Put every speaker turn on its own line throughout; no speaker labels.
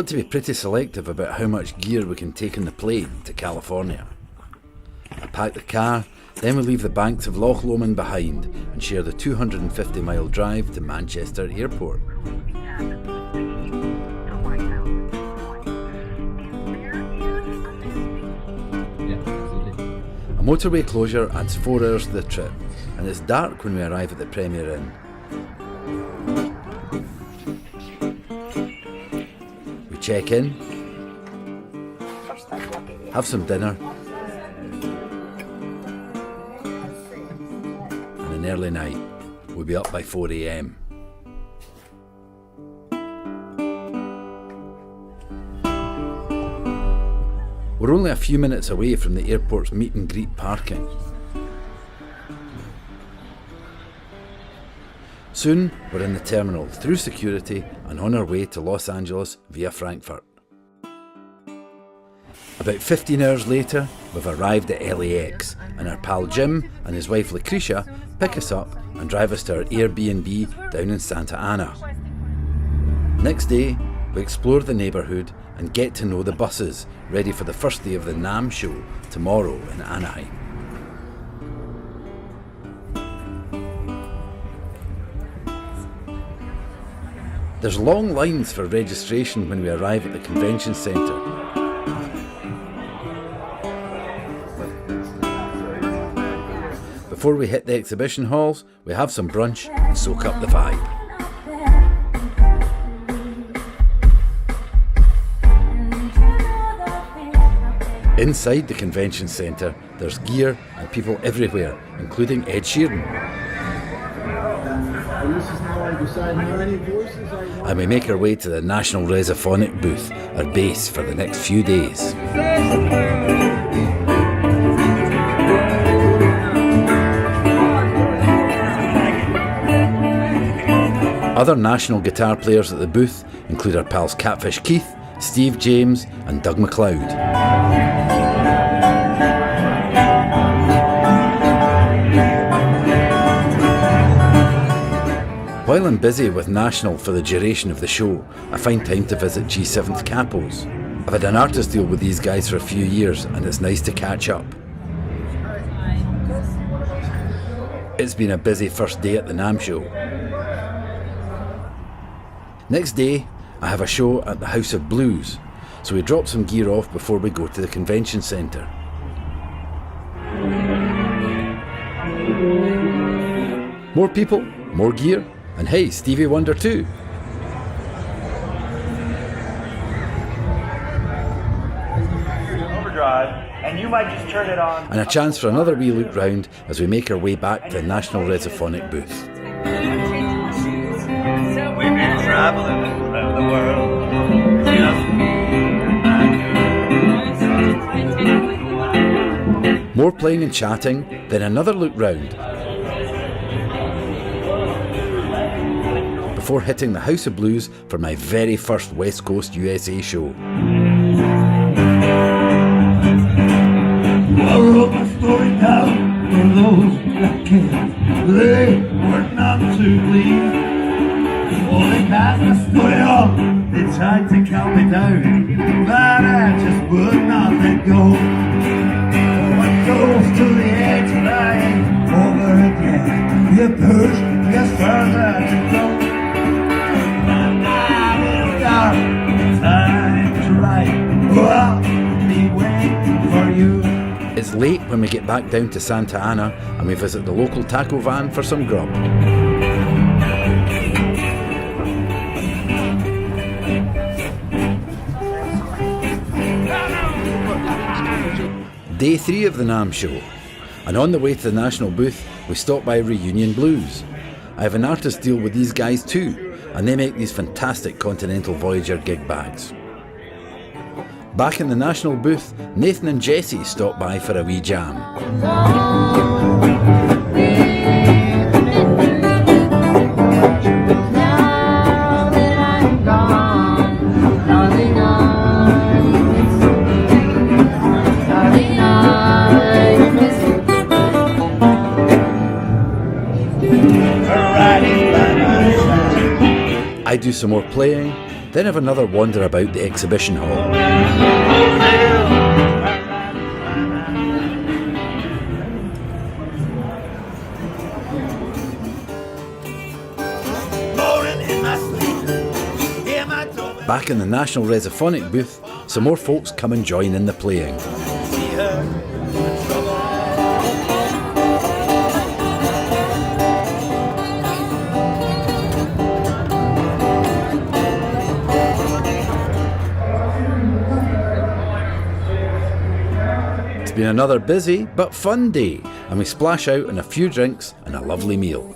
got to be pretty selective about how much gear we can take on the plane to California. I pack the car, then we leave the banks of Loch Lomond behind and share the 250-mile drive to Manchester Airport. A motorway closure adds 4 hours to the trip, and it's dark when we arrive at the Premier Inn. We check in, have some dinner, and an early night. We'll be up by 4 a.m. We're only a few minutes away from the airport's meet and greet parking. Soon, we're in the terminal, through security, and on our way to Los Angeles via Frankfurt. About 15 hours later, we've arrived at LAX, and our pal Jim and his wife Lucretia pick us up and drive us to our Airbnb down in Santa Ana. Next day, we explore the neighbourhood and get to know the buses, ready for the first day of the NAMM Show tomorrow in Anaheim. There's long lines for registration when we arrive at the convention centre. Before we hit the exhibition halls, we have some brunch and soak up the vibe. Inside the convention centre, there's gear and people everywhere, including Ed Sheeran. And we make our way to the National Reso-Phonic booth, our base for the next few days. Other national guitar players at the booth include our pals Catfish Keith, Steve James and Doug McLeod. While I'm busy with National for the duration of the show, I find time to visit G7th Capos. I've had an artist deal with these guys for a few years and it's nice to catch up. It's been a busy first day at the NAMM Show. Next day, I have a show at the House of Blues, so we drop some gear off before we go to the convention centre. More people, more gear, and hey, Stevie Wonder too.
Overdrive, and you might just turn it on.
And a chance for another wee look round as we make our way back to the National Reso-Phonic booth.
We've been traveling around the world.
More playing and chatting, then another look round. Before hitting the House of Blues for my very first West Coast USA show.
I wrote my story down for those black kids. They were not too pleased. Oh, they passed my story on. They tried to calm me down, but I just would not let go. Oh, it goes to the edge and I ain't over again. You push, you further to go. Time to write. Oh, I'll be waiting for you.
It's late when we get back down to Santa Ana and we visit the local taco van for some grub. Day 3 of the NAMM Show, and on the way to the National booth we stop by Reunion Blues. I have an artist deal with these guys too, and they make these fantastic Continental Voyager gig bags. Back in the National booth, Nathan and Jesse stop by for a wee jam. I do some more playing, then have another wander about the exhibition hall. Back in the National Reso-Phonic booth, some more folks come and join in the playing. It's been another busy but fun day, and we splash out on a few drinks and a lovely meal.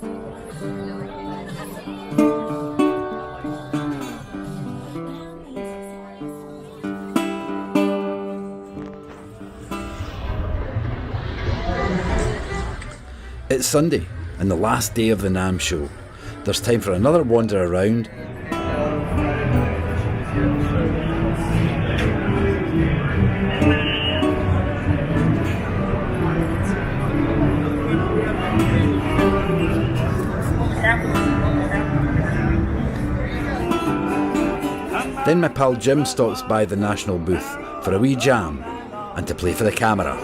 It's Sunday, and the last day of the NAMM Show. There's time for another wander around, then my pal Jim stops by the National booth for a wee jam and to play for the camera.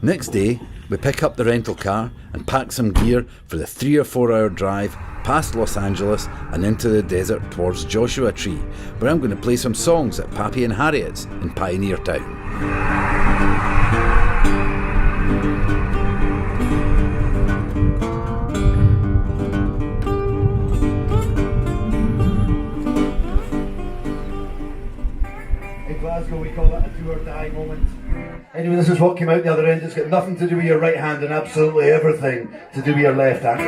Next day, we pick up the rental car and pack some gear for the 3 or 4 hour drive past Los Angeles and into the desert towards Joshua Tree, where I'm going to play some songs at Pappy and Harriet's in Pioneer Town.
In Glasgow we call that a do or die moment. Anyway, this is what came out the other end. It's got nothing to do with your right hand and absolutely everything to do with your left hand.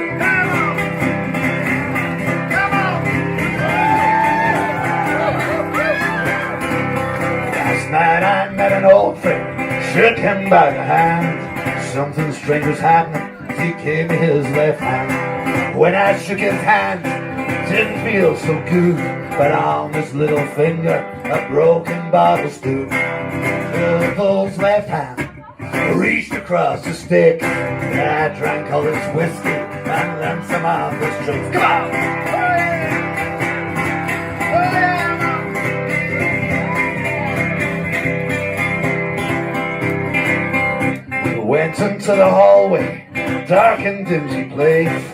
Last night I met an old friend, shook him by the hand. Something strange was happening as he gave me his left hand. When I shook his hand, it didn't feel so good, but on this little finger a broken bottle stood. Phil's left hand reached across the stick. I drank all this whiskey and learned some of his tricks. Come on! We went into the hallway, dark and dingy place.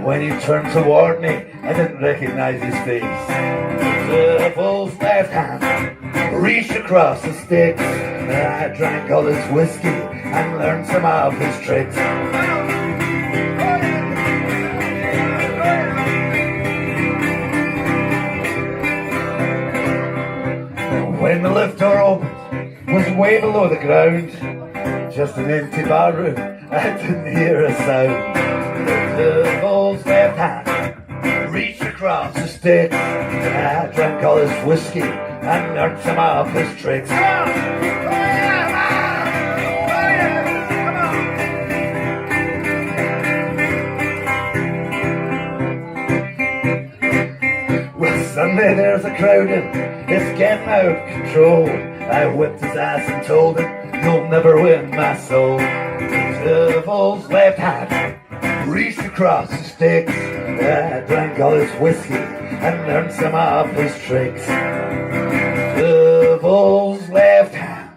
When he turned toward me, I didn't recognize his face. Phil's left hand reached across the sticks. I drank all his whiskey and learned some of his tricks. When the lift door opened, was way below the ground. Just an empty bar room, I didn't hear a sound. Phil's left hand reached across the sticks. I drank all his whiskey and learned some of his tricks. Well, suddenly there's a crowding, it's getting out of control. I whipped his ass and told him, you'll never win my soul. Phil's left hand reached across the sticks. I drank all his whiskey and learned some of his tricks. Phil's left hand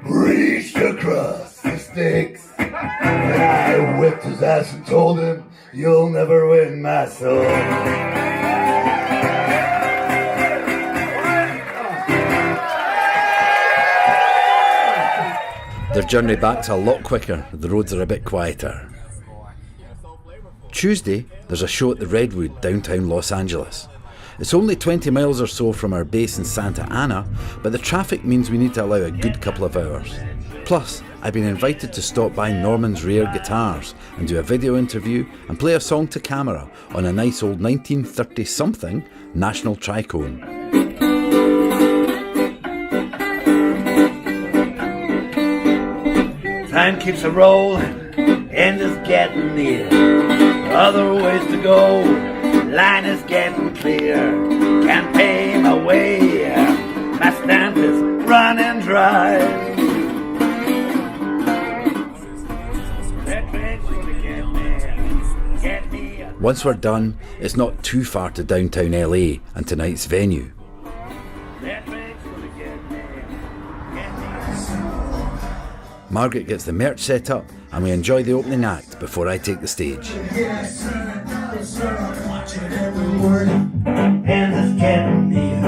reached across the sticks. I whipped his ass and told him, you'll never win my soul.
Their journey back's a lot quicker, the roads are a bit quieter. Tuesday, there's a show at the Redwood, downtown Los Angeles. It's only 20 miles or so from our base in Santa Ana, but the traffic means we need to allow a good couple of hours. Plus, I've been invited to stop by Norman's Rare Guitars and do a video interview and play a song to camera on a nice old 1930-something National Tricone.
Time keeps a rolling, end is getting near. Other ways to go, line is getting clear. Can't pay my way. My stamp is running dry. That train's gonna get me.
Once we're done, it's not too far to downtown LA and tonight's venue. Margaret gets the merch set up and we enjoy the opening act before I take the stage.
And it's getting near.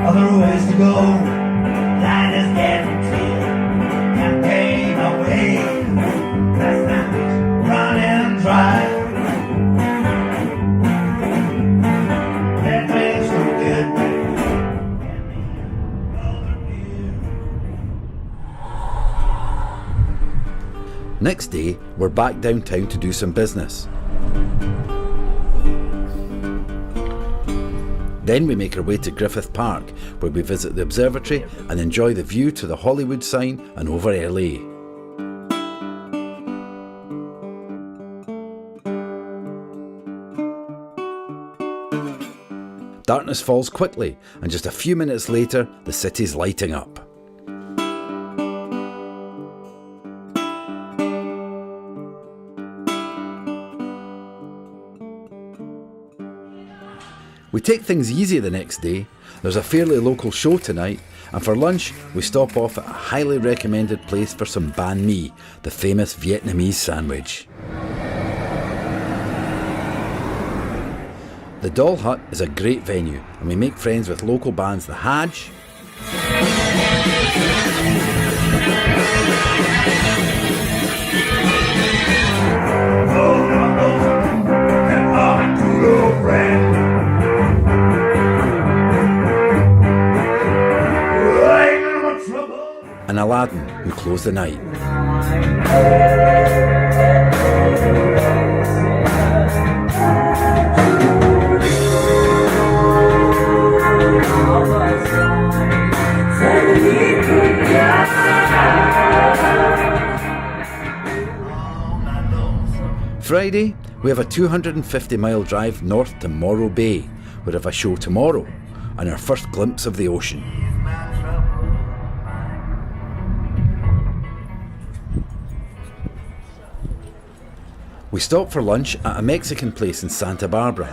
Other ways to go. Line is getting clear. Can't pay my way. Last night running dry. That makes no good.
Next day, we're back downtown to do some business. Then we make our way to Griffith Park, where we visit the observatory and enjoy the view to the Hollywood sign and over LA. Darkness falls quickly, and just a few minutes later, the city's lighting up. We take things easy the next day. There's a fairly local show tonight, and for lunch we stop off at a highly recommended place for some banh mi, the famous Vietnamese sandwich. The Doll Hut is a great venue, and we make friends with local bands The Hajj, and Aladdin, who close the night. Friday, we have a 250-mile drive north to Morro Bay. We have a show tomorrow and our first glimpse of the ocean. We stop for lunch at a Mexican place in Santa Barbara.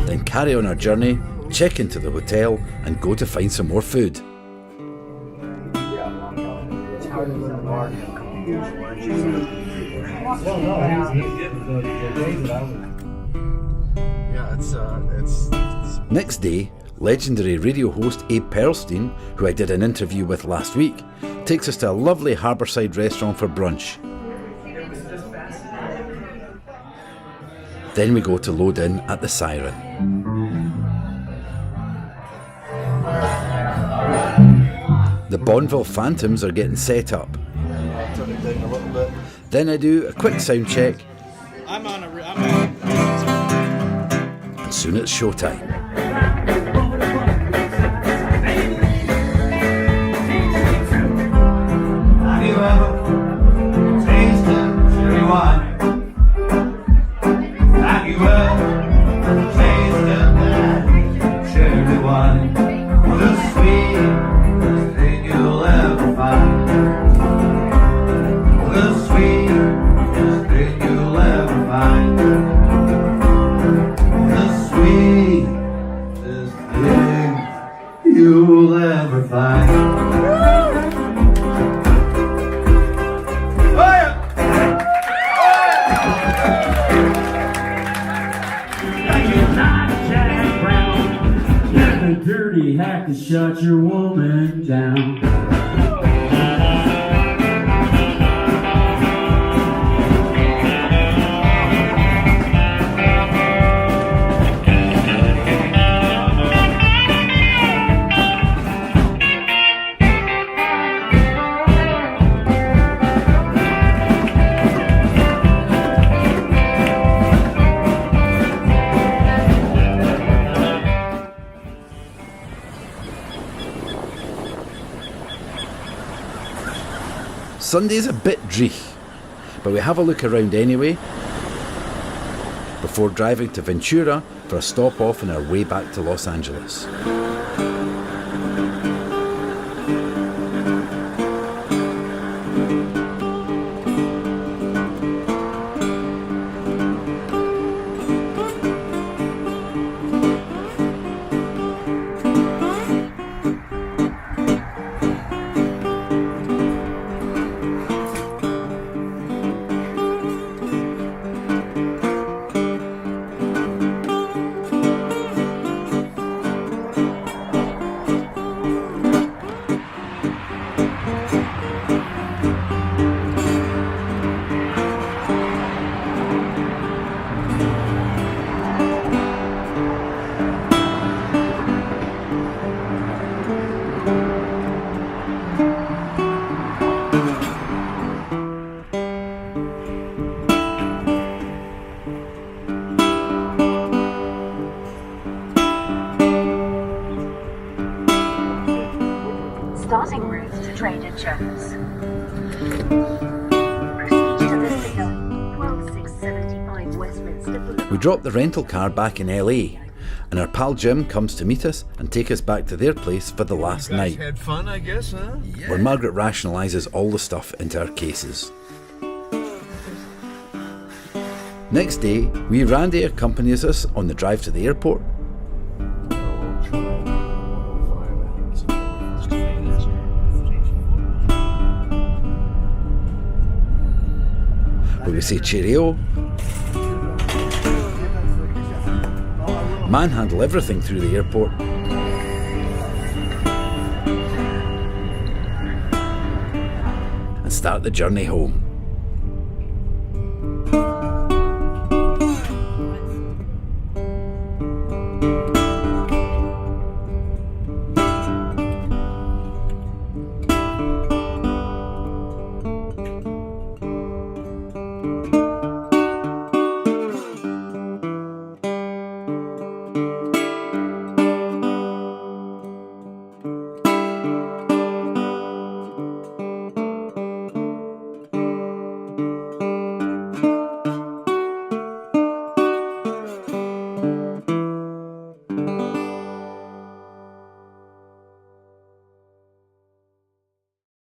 Then carry on our journey, check into the hotel and go to find some more food. Next day, legendary radio host Abe Perlstein, who I did an interview with last week, takes us to a lovely harbourside restaurant for brunch. Then we go to load in at the Siren. The Bonneville Phantoms are getting set up. Then I do a quick sound check. And soon it's showtime.
Have you ever tasted cherry wine? Have you ever tasted that cherry wine? The sweetest thing you'll ever find. The sweetest thing you'll ever find. The sweetest thing you'll ever find.
Dirty hack to shut your woman down.
Sunday's a bit dreich, but we have a look around anyway, before driving to Ventura for a stop off on our way back to Los Angeles.
Starting route to Trader Joe's. Proceed to the signal 12675 Westminster Boulevard.
We drop the rental car back in LA, and our pal Jim comes to meet us and take us back to their place for the last night,
Had fun, I guess, huh?
where Margaret rationalises all the stuff into our cases. Next day, wee Randy accompanies us on the drive to the airport, where we say cheerio, manhandle everything through the airport, and start the journey home.